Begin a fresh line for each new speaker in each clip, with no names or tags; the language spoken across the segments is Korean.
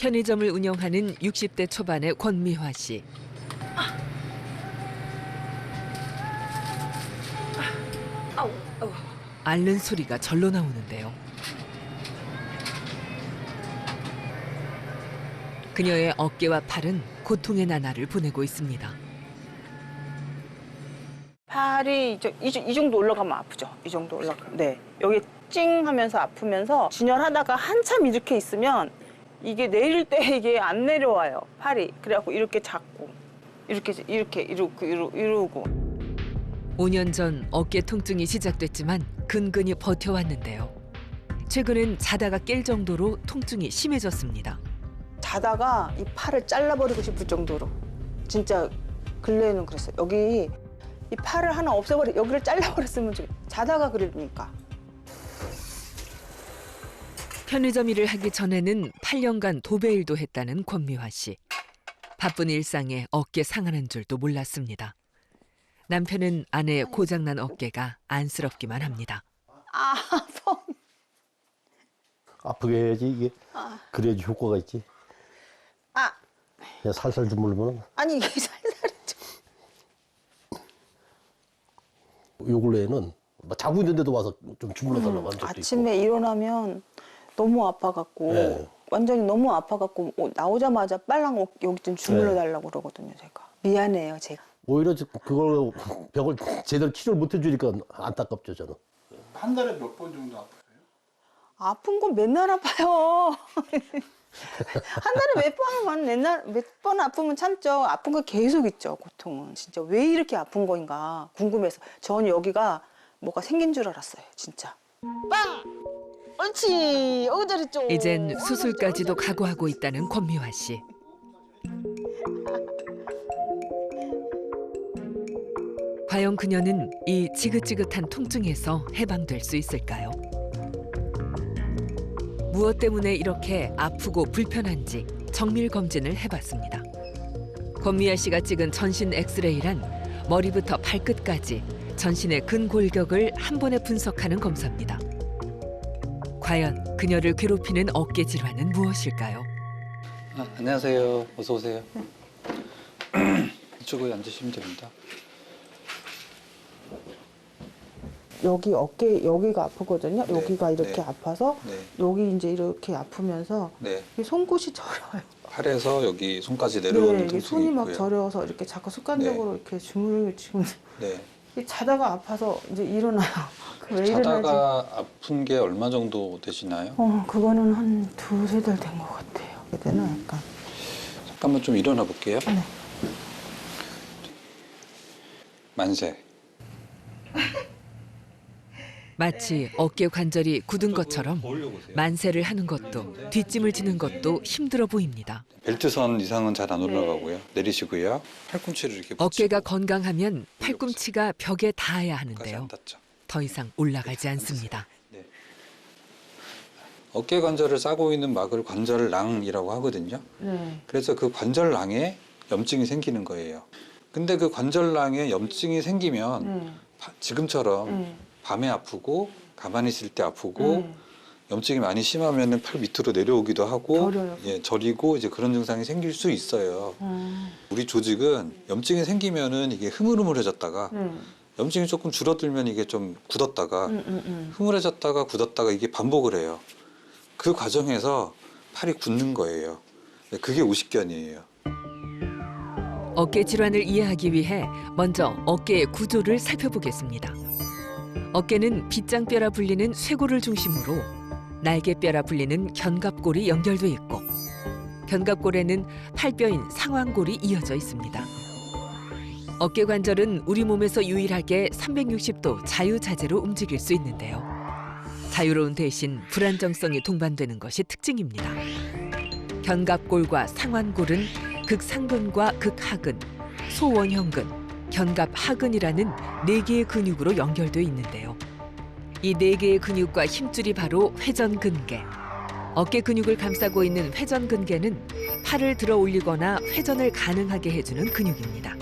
편의점을 운영하는 60대 초반의 권미화 씨. 앓는 소리가 절로 나오는데요. 그녀의 어깨와 팔은 고통의 나날을 보내고 있습니다.
팔이 이 정도 올라가면 아프죠. 이 정도 올라가면. 네. 여기 찡 하면서 아프면서 진열하다가 한참 이렇게 있으면 이게 내릴 때 이게 안 내려와요. 팔이. 그래갖고 이렇게 잡고 이렇게 이러고.
5년 전 어깨 통증이 시작됐지만 근근히 버텨왔는데요. 최근엔 자다가 깰 정도로 통증이 심해졌습니다.
자다가 이 팔을 잘라버리고 싶을 정도로. 진짜 근래에는 그랬어요. 여기 이 팔을 하나 여기를 잘라버렸으면 좋겠어요. 자다가 그러니까.
편의점 일을 하기 전에는 8년간 도배 일도 했다는 권미화 씨. 바쁜 일상에 어깨 상하는 줄도 몰랐습니다. 남편은 아내의 고장난 어깨가 안쓰럽기만 합니다.
아파.
아프게 해야지 이게. 그래야지 효과가 있지. 그냥 살살 주물르면.
아니 이게 살살이죠.
요 근래에는 뭐 자고 있는데도 와서 좀 주물러달라고 하는 적도
아침에
있고.
일어나면 너무 아파갖고
네.
완전히 너무 아파갖고 나오자마자 빨랑 여기 좀 주물러달라고 그러거든요. 제가 미안해요. 제가.
오히려 그걸 벽을 제대로 치료를 못 해주니까 안타깝죠 저는.
한 달에 몇 번 정도 아파요?
아픈 건 맨날 아파요. 한 달에 몇 번 아프면 참죠. 아픈 거 계속 있죠. 고통은. 진짜 왜 이렇게 아픈 거인가 궁금해서. 전 여기가 뭐가 생긴 줄 알았어요. 진짜. 빵! 옳지. 잘했죠.
이젠 수술까지도 각오하고 있다는 권미화 씨. 과연 그녀는 이 지긋지긋한 통증에서 해방될 수 있을까요? 무엇 때문에 이렇게 아프고 불편한지 정밀 검진을 해봤습니다. 권미아 씨가 찍은 전신 엑스레이란 머리부터 발끝까지 전신의 근골격을 한 번에 분석하는 검사입니다. 과연 그녀를 괴롭히는 어깨 질환은 무엇일까요?
안녕하세요. 어서 오세요. 이쪽에 앉으시면 됩니다.
여기 어깨 여기가 아프거든요.
네,
여기가 이렇게
네.
아파서
네.
여기 이제 이렇게 아프면서
네.
이 손끝이 저려요.
팔에서 여기 손까지 내려오는
네, 이게
통증이
손이 막
있고요.
저려서 이렇게 자꾸 습관적으로 이렇게 주물르
네.
자다가 아파서 이제 일어나요. 왜 일어나지?
자다가 아픈 게 얼마 정도 되시나요?
그거는 한 두세 달 된 것 같아요. 그때는 약간.
잠깐만 좀 일어나 볼게요.
네.
만세.
마치 어깨 관절이 굳은 것처럼 만세를 하는 것도 뒷짐을 지는 것도 힘들어 보입니다.
벨트선 이상은 잘 안 올라가고요. 내리시고요. 팔꿈치를 이렇게
어깨가 건강하면 팔꿈치가 벽에 닿아야
붙이고
하는데요.
안 닿죠.
더 이상 올라가지 않습니다.
네. 어깨 관절을 싸고 있는 막을 관절낭이라고 하거든요.
네.
그래서 그 관절낭에 염증이 생기는 거예요. 근데 그 관절낭에 염증이 생기면 지금처럼 밤에 아프고 가만히 있을 때 아프고 염증이 많이 심하면 팔 밑으로 내려오기도 하고
저려요.
저리고 이제 그런 증상이 생길 수 있어요. 우리 조직은 염증이 생기면은 이게 흐물흐물해졌다가 염증이 조금 줄어들면 이게 좀 굳었다가 흐물해졌다가 굳었다가 이게 반복을 해요. 그 과정에서 팔이 굳는 거예요. 그게 우식견이에요.
어깨 질환을 이해하기 위해 먼저 어깨의 구조를 살펴보겠습니다. 어깨는 빗장뼈라 불리는 쇄골을 중심으로 날개뼈라 불리는 견갑골이 연결돼 있고 견갑골에는 팔뼈인 상완골이 이어져 있습니다. 어깨 관절은 우리 몸에서 유일하게 360도 자유자재로 움직일 수 있는데요. 자유로운 대신 불안정성이 동반되는 것이 특징입니다. 견갑골과 상완골은 극상근과 극하근, 소원형근, 견갑하근이라는 4개의 근육으로 연결돼 있는데요. 이 4개의 근육과 힘줄이 바로 회전근개. 어깨 근육을 감싸고 있는 회전근개는 팔을 들어 올리거나 회전을 가능하게 해주는 근육입니다.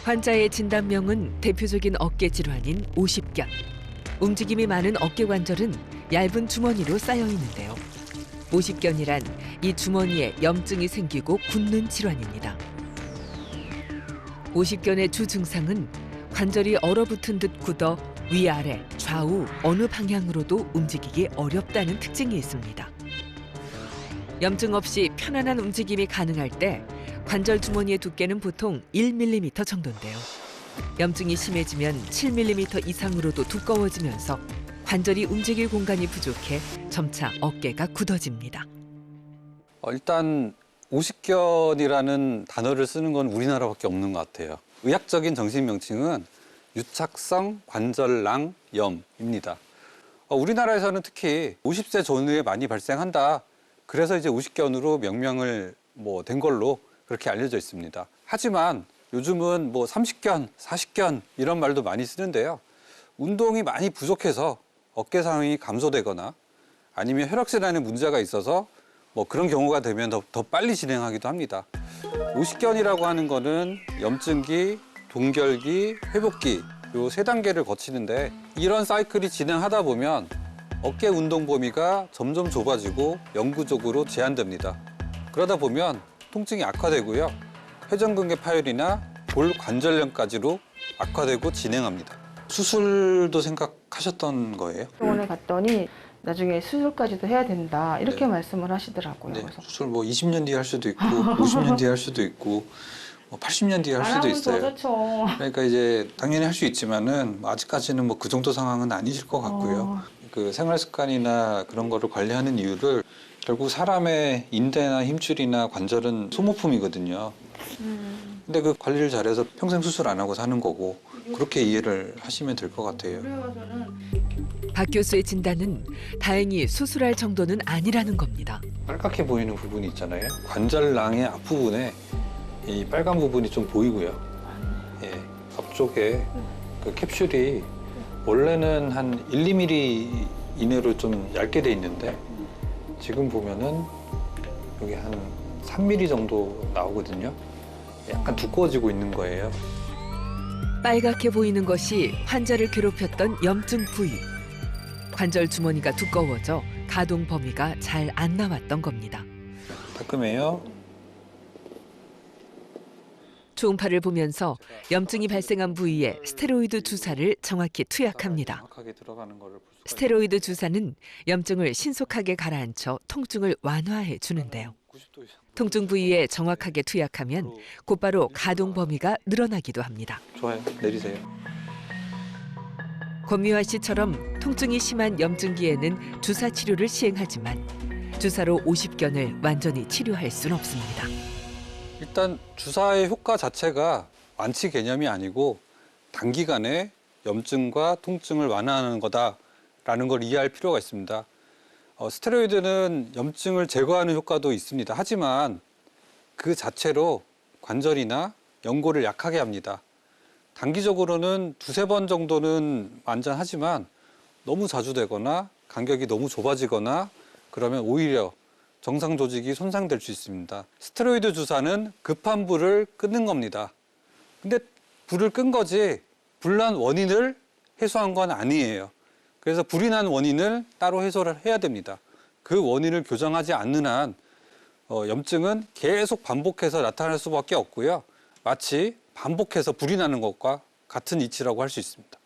환자의 진단명은 대표적인 어깨 질환인 오십견. 움직임이 많은 어깨 관절은 얇은 주머니로 쌓여 있는데요. 오십견이란 이 주머니에 염증이 생기고 굳는 질환입니다. 오십견의 주 증상은 관절이 얼어붙은 듯 굳어 위아래, 좌우 어느 방향으로도 움직이기 어렵다는 특징이 있습니다. 염증 없이 편안한 움직임이 가능할 때 관절 주머니의 두께는 보통 1mm 정도인데요. 염증이 심해지면 7mm 이상으로도 두꺼워지면서 관절이 움직일 공간이 부족해 점차 어깨가 굳어집니다.
일단 오십견이라는 단어를 쓰는 건 우리나라밖에 없는 것 같아요. 의학적인 정식 명칭은 유착성 관절낭염입니다. 우리나라에서는 특히 50세 전후에 많이 발생한다. 그래서 이제 오십견으로 명명을 된 걸로 그렇게 알려져 있습니다. 하지만 요즘은 30견, 40견 이런 말도 많이 쓰는데요. 운동이 많이 부족해서 어깨 상황이 감소되거나 아니면 혈액순환에 문제가 있어서 그런 경우가 되면 더 빨리 진행하기도 합니다. 오십견이라고 하는 거는 염증기, 동결기, 회복기 요 3단계를 거치는데 이런 사이클이 진행하다 보면 어깨 운동 범위가 점점 좁아지고 영구적으로 제한됩니다. 그러다 보면 통증이 악화되고요. 회전근개 파열이나 골 관절염까지로 악화되고 진행합니다.
수술도 생각하셨던 거예요?
병원에 갔더니 나중에 수술까지도 해야 된다 이렇게
네.
말씀을 하시더라고요.
네,
그래서
수술 20년 뒤에 할 수도 있고 50년 뒤에 할 수도 있고 80년 뒤에 할
안
수도
하면 더
있어요.
좋죠.
그러니까 이제 당연히 할 수 있지만은 아직까지는 그 정도 상황은 아니실 것 같고요. 그 생활 습관이나 그런 거를 관리하는 이유를 결국 사람의 인대나 힘줄이나 관절은 소모품이거든요. 근데 그 관리를 잘해서 평생 수술 안 하고 사는 거고 그렇게 이해를 하시면 될 것 같아요.
박 교수의 진단은 다행히 수술할 정도는 아니라는 겁니다.
빨갛게 보이는 부분이 있잖아요. 관절낭의 앞부분에 이 빨간 부분이 좀 보이고요. 예, 앞쪽에 그 캡슐이 원래는 한 1, 2mm 이내로 좀 얇게 돼 있는데 지금 보면은 여기 한 3mm 정도 나오거든요. 약간 두꺼워지고 있는 거예요.
빨갛게 보이는 것이 환자를 괴롭혔던 염증 부위. 관절 주머니가 두꺼워져 가동 범위가 잘 안 나왔던 겁니다.
따끔해요.
초음파를 보면서 염증이 발생한 부위에 스테로이드 주사를 정확히 투약합니다.
정확하게 들어가는 거를 볼 수가
스테로이드 주사는 염증을 신속하게 가라앉혀 통증을 완화해 주는데요.
90도 이상.
통증 부위에 정확하게 투약하면 곧바로 가동 범위가 늘어나기도 합니다.
좋아요. 내리세요.
권미화 씨처럼 통증이 심한 염증기에는 주사 치료를 시행하지만 주사로 오십견을 완전히 치료할 수는 없습니다.
일단 주사의 효과 자체가 완치 개념이 아니고 단기간에 염증과 통증을 완화하는 거다라는 걸 이해할 필요가 있습니다. 스테로이드는 염증을 제거하는 효과도 있습니다. 하지만 그 자체로 관절이나 연골을 약하게 합니다. 단기적으로는 2-3번 정도는 안전하지만 너무 자주 되거나 간격이 너무 좁아지거나 그러면 오히려 정상 조직이 손상될 수 있습니다. 스테로이드 주사는 급한 불을 끄는 겁니다. 근데 불을 끈 거지 불난 원인을 해소한 건 아니에요. 그래서 불이 난 원인을 따로 해소를 해야 됩니다. 그 원인을 교정하지 않는 한 염증은 계속 반복해서 나타날 수밖에 없고요. 마치 반복해서 불이 나는 것과 같은 이치라고 할 수 있습니다.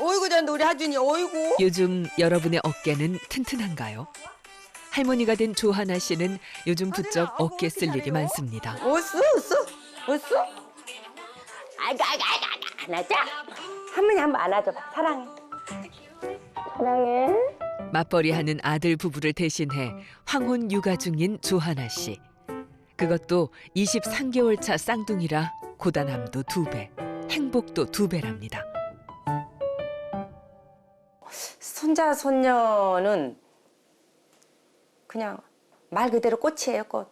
어이구 잔다 우리 하준이 어이구.
요즘 여러분의 어깨는 튼튼한가요? 할머니가 된 조하나 씨는 요즘 부쩍 어깨 쓸 일이 많습니다.
어쓰 아이고 안아줘. 할머니 한번 안아줘봐. 사랑해. 사랑해.
맞벌이하는 아들 부부를 대신해 황혼 육아 중인 조하나 씨. 그것도 23개월 차 쌍둥이라 고단함도 2배, 행복도 2배랍니다.
손자 손녀는 그냥 말 그대로 꽃이에요, 꽃.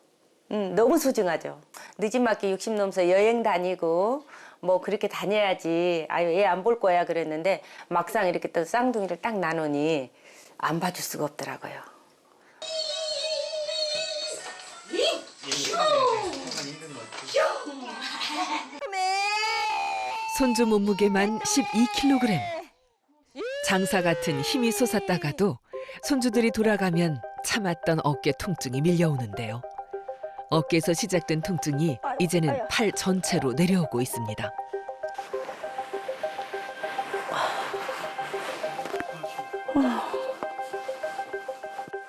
너무 소중하죠. 늦지막히 60 넘어서 여행 다니고 뭐 그렇게 다녀야지. 아유 얘 안 볼 거야 그랬는데 막상 이렇게 또 쌍둥이를 딱 나누니 안 봐줄 수가 없더라고요.
손주 몸무게만 12kg. 장사 같은 힘이 솟았다가도 손주들이 돌아가면 참았던 어깨 통증이 밀려오는데요. 어깨에서 시작된 통증이 이제는 팔 전체로 내려오고 있습니다.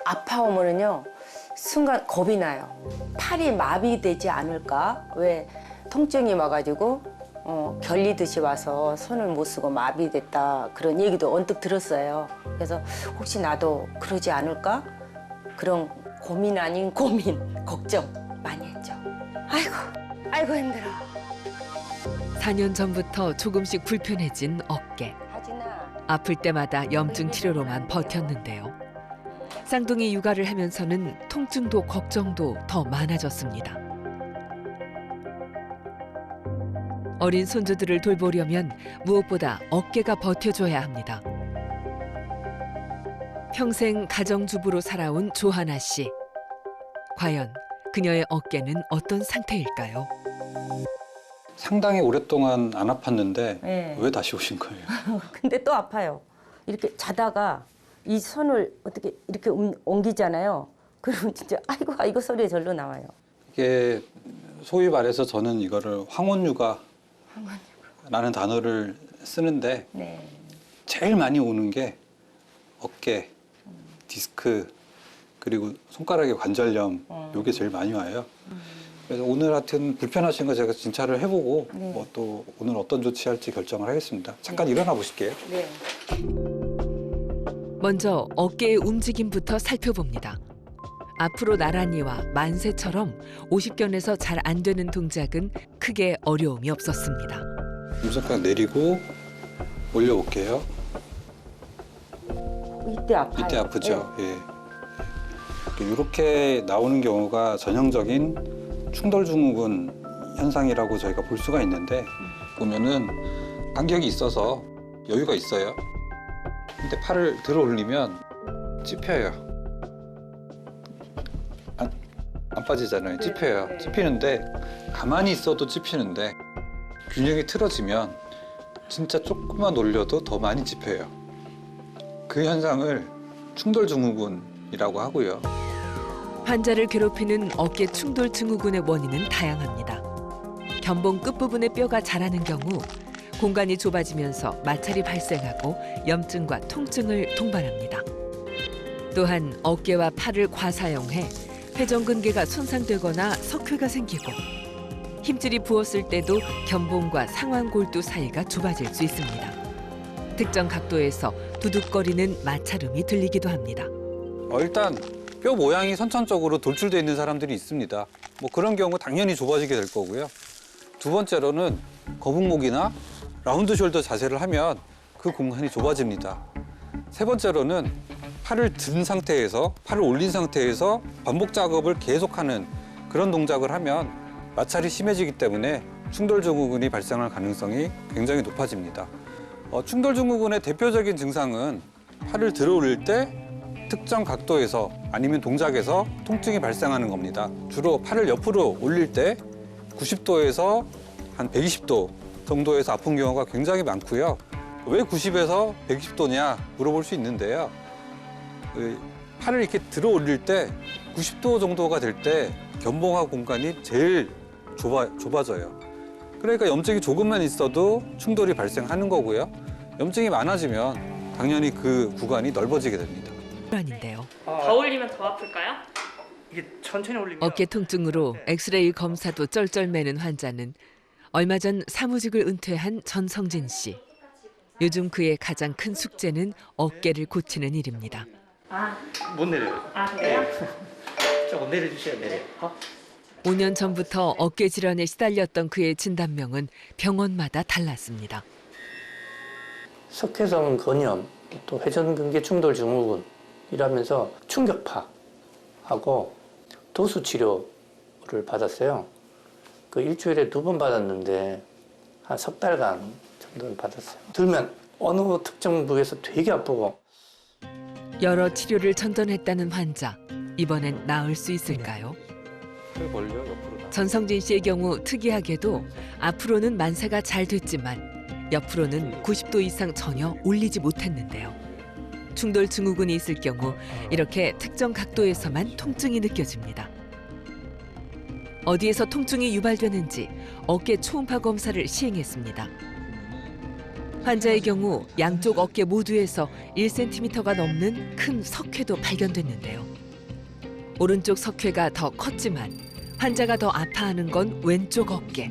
아파오면은요 순간 겁이 나요. 팔이 마비되지 않을까? 왜 통증이 와가지고 결리듯이 와서 손을 못 쓰고 마비됐다 그런 얘기도 언뜻 들었어요. 그래서 혹시 나도 그러지 않을까? 그런 고민 아닌 고민, 걱정 많이 했죠. 아이고 힘들어.
4년 전부터 조금씩 불편해진 어깨.
하진아.
아플 때마다 염증 치료로만 버텼는데요. 쌍둥이 육아를 하면서는 통증도 걱정도 더 많아졌습니다. 어린 손주들을 돌보려면 무엇보다 어깨가 버텨줘야 합니다. 평생 가정주부로 살아온 조하나 씨. 과연 그녀의 어깨는 어떤 상태일까요?
상당히 오랫동안 안 아팠는데
네.
왜 다시 오신 거예요?
근데 또 아파요. 이렇게 자다가 이 손을 어떻게 이렇게 옮기잖아요. 그러면 진짜 아이고 소리가 절로 나와요.
이게 소위 말해서 저는 이거를 황혼유가라는 단어를 쓰는데
네.
제일 많이 오는 게 어깨, 디스크, 그리고 손가락의 관절염 요게 제일 많이 와요. 그래서 오늘 하여튼 불편하신 거 제가 진찰을 해보고
네.
뭐 또 오늘 어떤 조치할지 결정을 하겠습니다. 잠깐 일어나 보실게요.
네.
먼저 어깨의 움직임부터 살펴봅니다. 앞으로 나란히와 만세처럼 50견에서 잘 안 되는 동작은 크게 어려움이 없었습니다.
손가락 내리고 올려볼게요.
이때 아파요.
이때 아프죠? 예. 이렇게 나오는 경우가 전형적인 충돌증후군 현상이라고 저희가 볼 수가 있는데 보면은 간격이 있어서 여유가 있어요. 근데 팔을 들어 올리면 찝혀요. 안 빠지잖아요. 찝혀요. 찝히는데 가만히 있어도 찝히는데 균형이 틀어지면 진짜 조금만 올려도 더 많이 찝혀요. 그 현상을 충돌증후군이라고 하고요.
환자를 괴롭히는 어깨 충돌 증후군의 원인은 다양합니다. 견봉 끝부분의 뼈가 자라는 경우 공간이 좁아지면서 마찰이 발생하고 염증과 통증을 동반합니다. 또한 어깨와 팔을 과사용해 회전근개가 손상되거나 석회가 생기고 힘줄이 부었을 때도 견봉과 상완골두 사이가 좁아질 수 있습니다. 특정 각도에서 두둑거리는 마찰음이 들리기도 합니다.
일단 뼈 모양이 선천적으로 돌출되어 있는 사람들이 있습니다. 뭐 그런 경우 당연히 좁아지게 될 거고요. 두 번째로는 거북목이나 라운드 숄더 자세를 하면 그 공간이 좁아집니다. 세 번째로는 팔을 든 상태에서 팔을 올린 상태에서 반복 작업을 계속하는 그런 동작을 하면 마찰이 심해지기 때문에 충돌증후군이 발생할 가능성이 굉장히 높아집니다. 충돌증후군의 대표적인 증상은 팔을 들어 올릴 때 특정 각도에서 아니면 동작에서 통증이 발생하는 겁니다. 주로 팔을 옆으로 올릴 때 90도에서 한 120도 정도에서 아픈 경우가 굉장히 많고요. 왜 90에서 120도냐 물어볼 수 있는데요. 팔을 이렇게 들어 올릴 때 90도 정도가 될 때 견봉하 공간이 제일 좁아져요. 그러니까 염증이 조금만 있어도 충돌이 발생하는 거고요. 염증이 많아지면 당연히 그 구간이 넓어지게 됩니다.
아닌데요.
더 올리면 더 아플까요?
이게 천천히 올리면
어깨 통증으로 엑스레이 검사도 쩔쩔매는 환자는 얼마 전 사무직을 은퇴한 전성진 씨. 요즘 그의 가장 큰 숙제는 어깨를 고치는 일입니다.
못 내려요.
그래요?
조금 내려주셔야 돼요.
5년 전부터 어깨 질환에 시달렸던 그의 진단명은 병원마다 달랐습니다.
석회성 근염, 또 회전근개 충돌 증후군 이라면서 충격파하고 도수 치료를 받았어요. 그 일주일에 2번 받았는데 한 석 달간 정도는 받았어요. 들면 어느 특정 부위에서 되게 아프고.
여러 치료를 전전했다는 환자. 이번엔 나을 수 있을까요?
팔 벌려 옆으로 나.
전성진 씨의 경우 특이하게도 앞으로는 만세가 잘 됐지만 옆으로는 90도 이상 전혀 올리지 못했는데요. 충돌 증후군이 있을 경우 이렇게 특정 각도에서만 통증이 느껴집니다. 어디에서 통증이 유발되는지 어깨 초음파 검사를 시행했습니다. 환자의 경우 양쪽 어깨 모두에서 1cm가 넘는 큰 석회도 발견됐는데요. 오른쪽 석회가 더 컸지만 환자가 더 아파하는 건 왼쪽 어깨.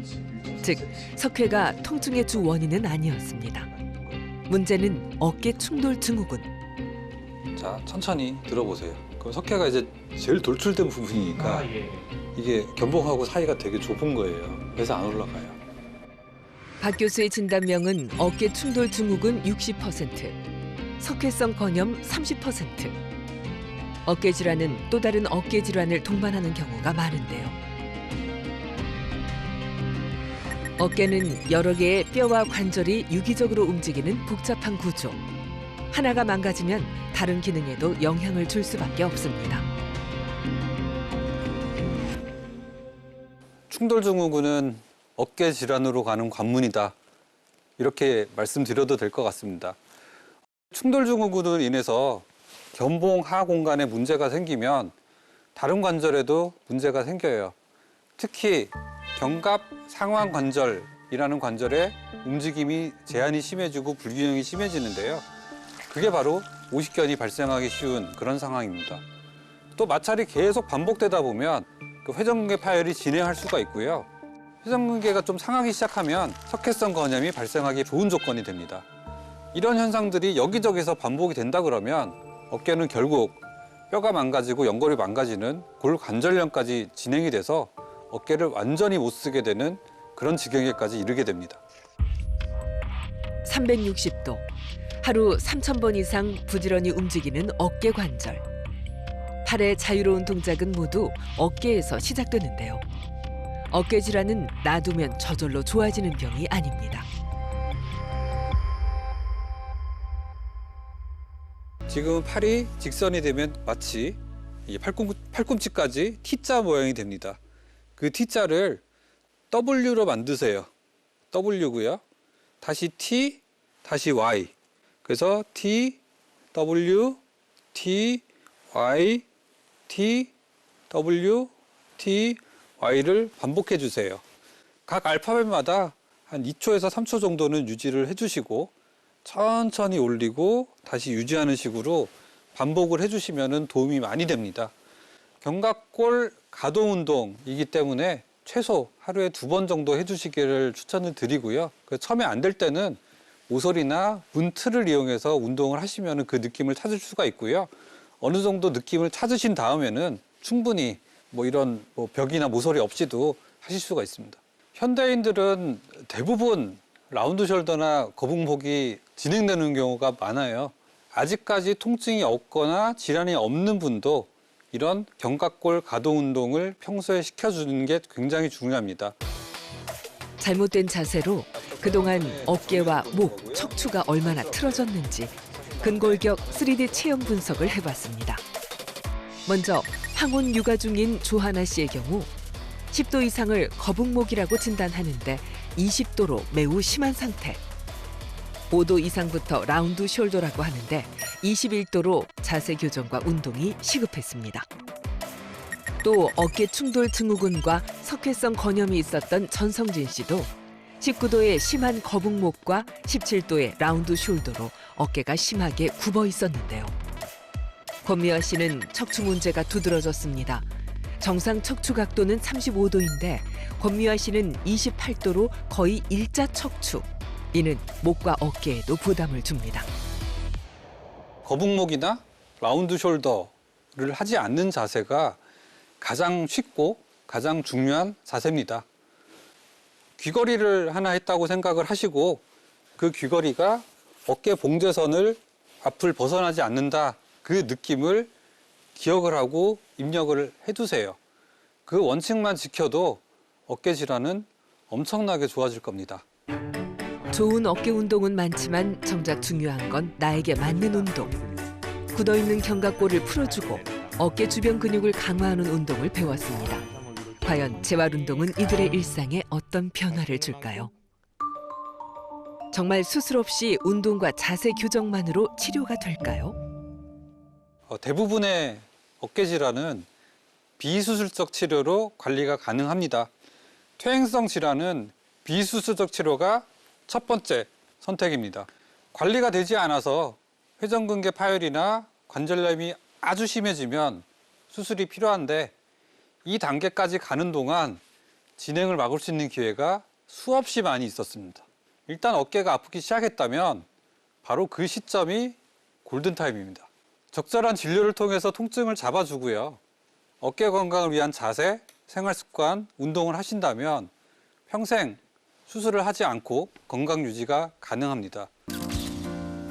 즉, 석회가 통증의 주 원인은 아니었습니다. 문제는 어깨 충돌 증후군.
자, 천천히 들어보세요. 그럼 석회가 이제 제일 돌출된 부분이니까
예.
이게 견봉하고 사이가 되게 좁은 거예요. 그래서 안 올라가요.
박 교수의 진단명은 어깨 충돌 증후군 60%, 석회성 건염 30%. 어깨 질환은 또 다른 어깨 질환을 동반하는 경우가 많은데요. 어깨는 여러 개의 뼈와 관절이 유기적으로 움직이는 복잡한 구조. 하나가 망가지면 다른 기능에도 영향을 줄 수밖에 없습니다.
충돌 증후군은 어깨 질환으로 가는 관문이다. 이렇게 말씀드려도 될 것 같습니다. 충돌 증후군으로 인해서 견봉 하 공간에 문제가 생기면 다른 관절에도 문제가 생겨요. 특히 견갑 상완 관절이라는 관절의 움직임이 제한이 심해지고 불균형이 심해지는데요. 그게 바로 오십견이 발생하기 쉬운 그런 상황입니다. 또 마찰이 계속 반복되다 보면 그 회전근개 파열이 진행할 수가 있고요. 회전근개가 좀 상하기 시작하면 석회성 건염이 발생하기 좋은 조건이 됩니다. 이런 현상들이 여기저기서 반복이 된다 그러면 어깨는 결국 뼈가 망가지고 연골이 망가지는 골관절염까지 진행이 돼서 어깨를 완전히 못 쓰게 되는 그런 지경에까지 이르게 됩니다.
360도, 하루 3,000번 이상 부지런히 움직이는 어깨 관절. 팔의 자유로운 동작은 모두 어깨에서 시작되는데요. 어깨 질환은 놔두면 저절로 좋아지는 병이 아닙니다.
지금 팔이 직선이 되면 마치 이 팔꿈치까지 T자 모양이 됩니다. 그 T자를 W로 만드세요. W고요. 다시 T, 다시 Y. 그래서 T, W, T, Y, T, W, T, Y를 반복해 주세요. 각 알파벳마다 한 2초에서 3초 정도는 유지를 해주시고 천천히 올리고 다시 유지하는 식으로 반복을 해주시면 도움이 많이 됩니다. 견갑골 가동 운동이기 때문에 최소 하루에 2번 정도 해주시기를 추천을 드리고요. 처음에 안 될 때는 모서리나 문틀을 이용해서 운동을 하시면 그 느낌을 찾을 수가 있고요. 어느 정도 느낌을 찾으신 다음에는 충분히 이런 벽이나 모서리 없이도 하실 수가 있습니다. 현대인들은 대부분 라운드 숄더나 거북목이 진행되는 경우가 많아요. 아직까지 통증이 없거나 질환이 없는 분도 이런 견갑골 가동 운동을 평소에 시켜주는 게 굉장히 중요합니다.
잘못된 자세로 그동안 어깨와 목, 척추가 얼마나 틀어졌는지 근골격 3D 체형 분석을 해봤습니다. 먼저 황혼 육아 중인 조하나 씨의 경우 10도 이상을 거북목이라고 진단하는데 20도로 매우 심한 상태. 5도 이상부터 라운드 숄더라고 하는데 21도로 자세 교정과 운동이 시급했습니다. 또 어깨 충돌 증후군과 석회성 건염이 있었던 전성진 씨도 19도의 심한 거북목과 17도의 라운드 숄더로 어깨가 심하게 굽어 있었는데요. 권미화 씨는 척추 문제가 두드러졌습니다. 정상 척추 각도는 35도인데 권미화 씨는 28도로 거의 일자 척추. 이는 목과 어깨에도 부담을 줍니다.
거북목이나 라운드 숄더를 하지 않는 자세가 가장 쉽고 가장 중요한 자세입니다. 귀걸이를 하나 했다고 생각을 하시고 그 귀걸이가 어깨 봉제선을 앞을 벗어나지 않는다. 그 느낌을 기억을 하고 입력을 해두세요. 그 원칙만 지켜도 어깨 질환은 엄청나게 좋아질 겁니다.
좋은 어깨 운동은 많지만 정작 중요한 건 나에게 맞는 운동. 굳어있는 견갑골을 풀어주고 어깨 주변 근육을 강화하는 운동을 배웠습니다. 과연 재활 운동은 이들의 일상에 어떤 변화를 줄까요? 정말 수술 없이 운동과 자세 교정만으로 치료가 될까요?
대부분의 어깨 질환은 비수술적 치료로 관리가 가능합니다. 퇴행성 질환은 비수술적 치료가 첫 번째 선택입니다. 관리가 되지 않아서 회전근개 파열이나 관절염이 아주 심해지면 수술이 필요한데 이 단계까지 가는 동안 진행을 막을 수 있는 기회가 수없이 많이 있었습니다. 일단 어깨가 아프기 시작했다면 바로 그 시점이 골든타임입니다. 적절한 진료를 통해서 통증을 잡아주고요. 어깨 건강을 위한 자세, 생활습관, 운동을 하신다면 평생 수술을 하지 않고 건강 유지가 가능합니다.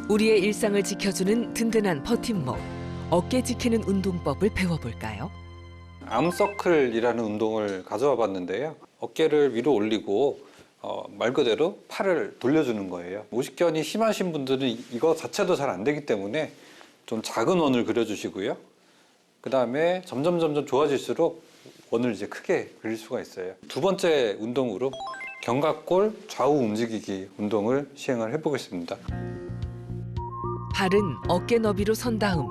우리의 일상을 지켜주는 든든한 버팀목, 어깨 지키는 운동법을 배워볼까요?
암서클이라는 운동을 가져와 봤는데요. 어깨를 위로 올리고 말 그대로 팔을 돌려주는 거예요. 오십견이 심하신 분들은 이거 자체도 잘 안 되기 때문에 좀 작은 원을 그려주시고요. 그 다음에 점점 좋아질수록 원을 이제 크게 그릴 수가 있어요. 두 번째 운동으로 견갑골 좌우 움직이기 운동을 시행을 해보겠습니다.
발은 어깨 너비로 선 다음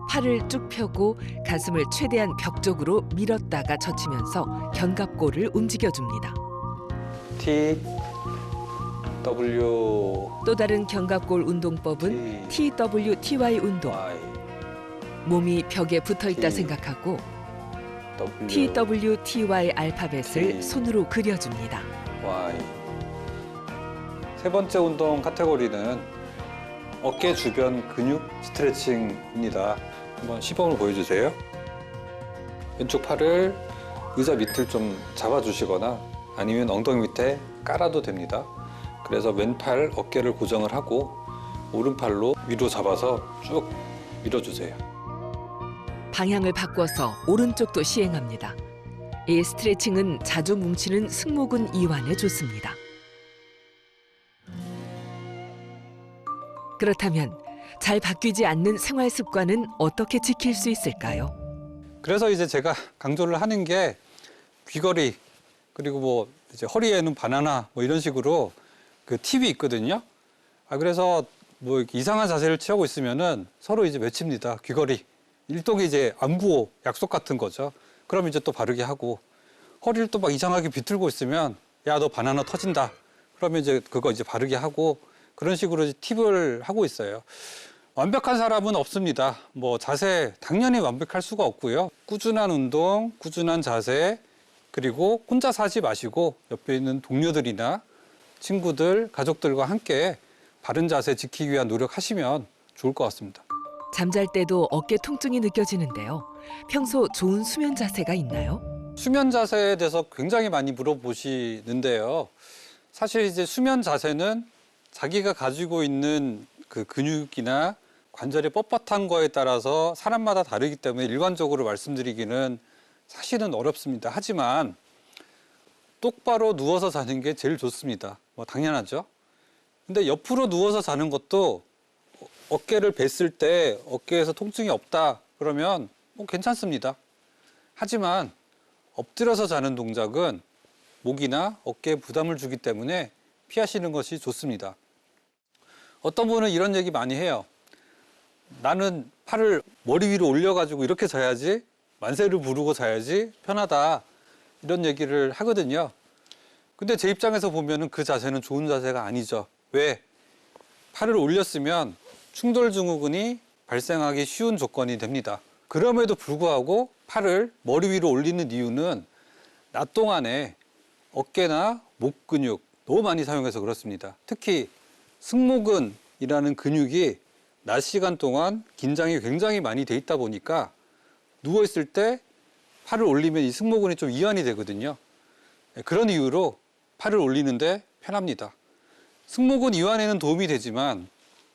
팔을 쭉 펴고 가슴을 최대한 벽 쪽으로 밀었다가 젖히면서 견갑골을 움직여줍니다.
T, W,
또 다른 견갑골 운동법은 TWTY 운동.
Y,
몸이 벽에 붙어있다
T.
생각하고
W,
TWTY 알파벳을
T.
손으로 그려줍니다.
Y. 세 번째 운동 카테고리는 어깨 주변 근육 스트레칭입니다. 한번 시범을 보여주세요. 왼쪽 팔을 의자 밑을 좀 잡아주시거나 아니면 엉덩이 밑에 깔아도 됩니다. 그래서 왼팔 어깨를 고정을 하고 오른팔로 위로 잡아서 쭉 밀어주세요.
방향을 바꿔서 오른쪽도 시행합니다. 이 스트레칭은 자주 뭉치는 승모근 이완에 좋습니다. 그렇다면 잘 바뀌지 않는 생활 습관은 어떻게 지킬 수 있을까요?
그래서 이제 제가 강조를 하는 게 귀걸이 그리고 뭐 이제 허리에는 바나나 뭐 이런 식으로 그 팁이 있거든요. 그래서 뭐 이렇게 이상한 자세를 취하고 있으면은 서로 이제 외칩니다. 귀걸이. 일종의 이제 안구호 약속 같은 거죠. 그럼 이제 또 바르게 하고 허리를 또 막 이상하게 비틀고 있으면 야, 너 바나나 터진다. 그러면 이제 그거 이제 바르게 하고 그런 식으로 이제 팁을 하고 있어요. 완벽한 사람은 없습니다. 뭐 자세 당연히 완벽할 수가 없고요. 꾸준한 운동, 꾸준한 자세, 그리고 혼자서 하지 마시고 옆에 있는 동료들이나 친구들, 가족들과 함께 바른 자세 지키기 위한 노력하시면 좋을 것 같습니다.
잠잘 때도 어깨 통증이 느껴지는데요. 평소 좋은 수면 자세가 있나요?
수면 자세에 대해서 굉장히 많이 물어보시는데요. 사실 이제 수면 자세는 자기가 가지고 있는 그 근육이나 관절의 뻣뻣한 거에 따라서 사람마다 다르기 때문에 일관적으로 말씀드리기는 사실은 어렵습니다. 하지만 똑바로 누워서 자는 게 제일 좋습니다. 뭐 당연하죠. 근데 옆으로 누워서 자는 것도 어깨를 뱄을 때 어깨에서 통증이 없다 그러면 뭐 괜찮습니다. 하지만 엎드려서 자는 동작은 목이나 어깨에 부담을 주기 때문에 피하시는 것이 좋습니다. 어떤 분은 이런 얘기 많이 해요. 나는 팔을 머리 위로 올려가지고 이렇게 자야지, 만세를 부르고 자야지 편하다. 이런 얘기를 하거든요. 근데 제 입장에서 보면은 그 자세는 좋은 자세가 아니죠. 왜? 팔을 올렸으면 충돌 증후군이 발생하기 쉬운 조건이 됩니다. 그럼에도 불구하고 팔을 머리 위로 올리는 이유는 낮 동안에 어깨나 목 근육 너무 많이 사용해서 그렇습니다. 특히 승모근이라는 근육이 낮 시간 동안 긴장이 굉장히 많이 돼 있다 보니까 누워있을 때 팔을 올리면 이 승모근이 좀 이완이 되거든요. 그런 이유로 팔을 올리는데 편합니다. 승모근 이완에는 도움이 되지만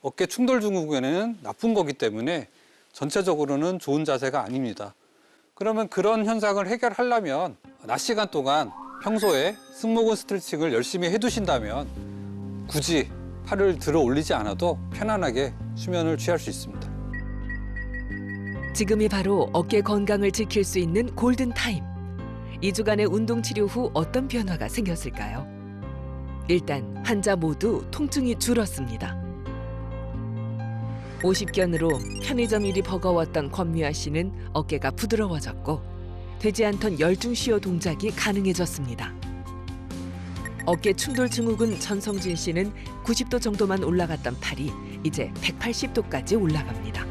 어깨 충돌 증후군에는 나쁜 거기 때문에 전체적으로는 좋은 자세가 아닙니다. 그러면 그런 현상을 해결하려면 낮 시간 동안 평소에 승모근 스트레칭을 열심히 해두신다면 굳이 팔을 들어 올리지 않아도 편안하게 수면을 취할 수 있습니다.
지금이 바로 어깨 건강을 지킬 수 있는 골든타임. 2주간의 운동 치료 후 어떤 변화가 생겼을까요? 일단 환자 모두 통증이 줄었습니다. 50견으로 편의점 일이 버거웠던 권미화 씨는 어깨가 부드러워졌고 되지 않던 열중시어 동작이 가능해졌습니다. 어깨 충돌 증후군 전성진 씨는 90도 정도만 올라갔던 팔이 이제 180도까지 올라갑니다.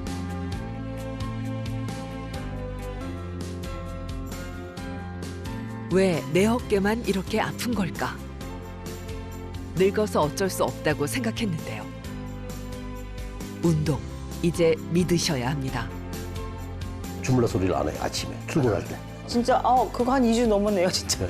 왜 내 어깨만 이렇게 아픈 걸까? 늙어서 어쩔 수 없다고 생각했는데요. 운동, 이제 믿으셔야 합니다.
주물러 소리를 안 해요. 아침에 출근할 때.
진짜 그거 한 2주 넘었네요, 진짜.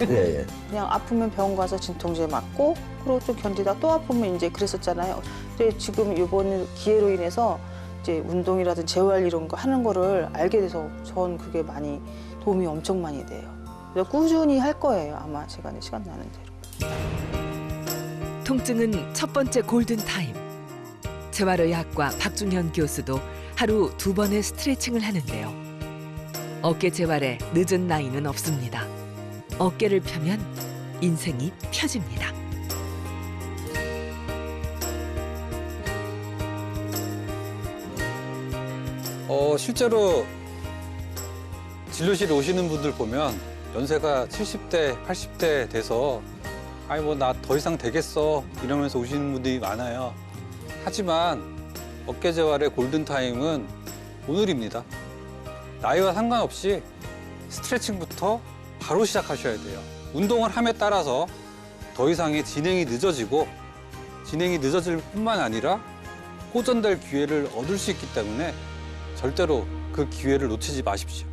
예, 예.
그냥 아프면 병원 가서 진통제 맞고 그리고 좀 견디다 또 아프면 이제 그랬었잖아요. 근데 지금 이번 기회로 인해서 이제 운동이라든지 재활 이런 거 하는 거를 알게 돼서 전 그게 많이 도움이 엄청 많이 돼요. 그래서 꾸준히 할 거예요, 아마 시간 나는 대로.
통증은 첫 번째 골든타임. 재활의학과 박중현 교수도 하루 2번의 스트레칭을 하는데요. 어깨 재활에 늦은 나이는 없습니다. 어깨를 펴면 인생이 펴집니다.
실제로 진료실에 오시는 분들 보면 연세가 70대, 80대 돼서 아니 뭐 나 더 이상 되겠어 이러면서 오시는 분들이 많아요. 하지만 어깨 재활의 골든타임은 오늘입니다. 나이와 상관없이 스트레칭부터 바로 시작하셔야 돼요. 운동을 함에 따라서 더 이상의 진행이 늦어지고 진행이 늦어질 뿐만 아니라 호전될 기회를 얻을 수 있기 때문에 절대로 그 기회를 놓치지 마십시오.